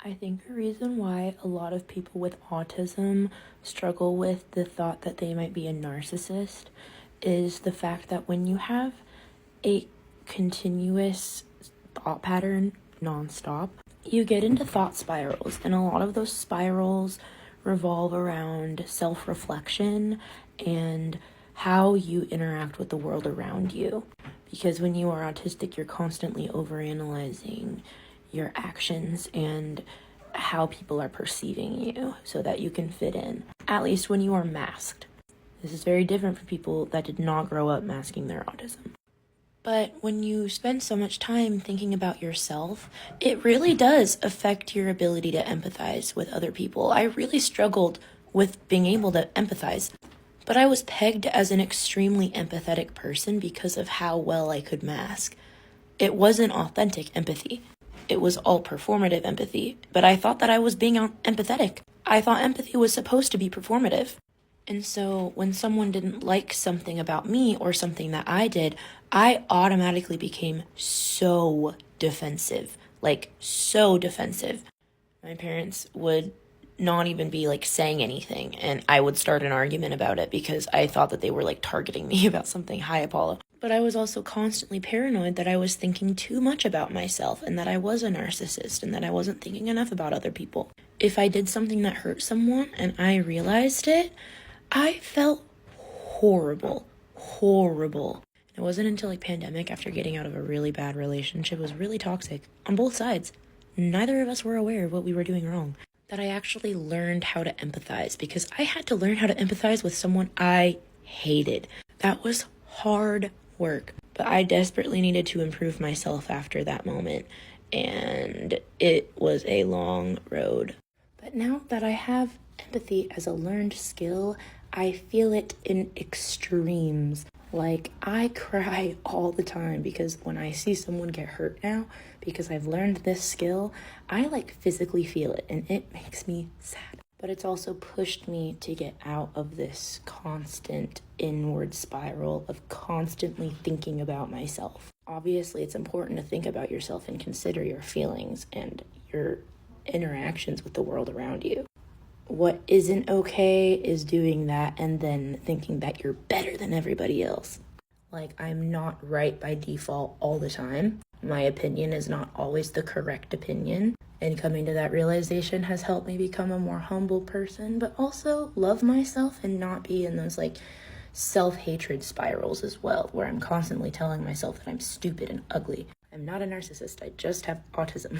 I think the reason why a lot of people with autism struggle with the thought that they might be a narcissist is the fact that when you have a continuous thought pattern nonstop, you get into thought spirals, and a lot of those spirals revolve around self-reflection and how you interact with the world around you. Because when you are autistic, you're constantly overanalyzing your actions and how people are perceiving you so that you can fit in, at least when you are masked. This is very different for people that did not grow up masking their autism. But when you spend so much time thinking about yourself, it really does affect your ability to empathize with other people. I really struggled with being able to empathize, but I was pegged as an extremely empathetic person because of how well I could mask. It wasn't authentic empathy. It was all performative empathy, but I thought that I was being empathetic. I thought empathy was supposed to be performative. And so when someone didn't like something about me or something that I did, I automatically became so defensive. Like, so defensive. My parents would not even be saying anything, and I would start an argument about it because I thought that they were targeting me about something. Hi, Apollo. But I was also constantly paranoid that I was thinking too much about myself and that I was a narcissist and that I wasn't thinking enough about other people. If I did something that hurt someone and I realized it, I felt horrible. It wasn't until pandemic, after getting out of a really bad relationship, it was really toxic on both sides. Neither of us were aware of what we were doing wrong, that I actually learned how to empathize, because I had to learn how to empathize with someone I hated. That was hard work, but I desperately needed to improve myself after that moment, and it was a long road. But now that I have empathy as a learned skill, I feel it in extremes. I cry all the time because when I see someone get hurt now, because I've learned this skill, I physically feel it, and it makes me sad. But it's also pushed me to get out of this constant inward spiral of constantly thinking about myself. Obviously, it's important to think about yourself and consider your feelings and your interactions with the world around you. What isn't okay is doing that and then thinking that you're better than everybody else. I'm not right by default all the time. My opinion is not always the correct opinion. And coming to that realization has helped me become a more humble person, but also love myself and not be in those self-hatred spirals as well, where I'm constantly telling myself that I'm stupid and ugly. I'm not a narcissist, I just have autism.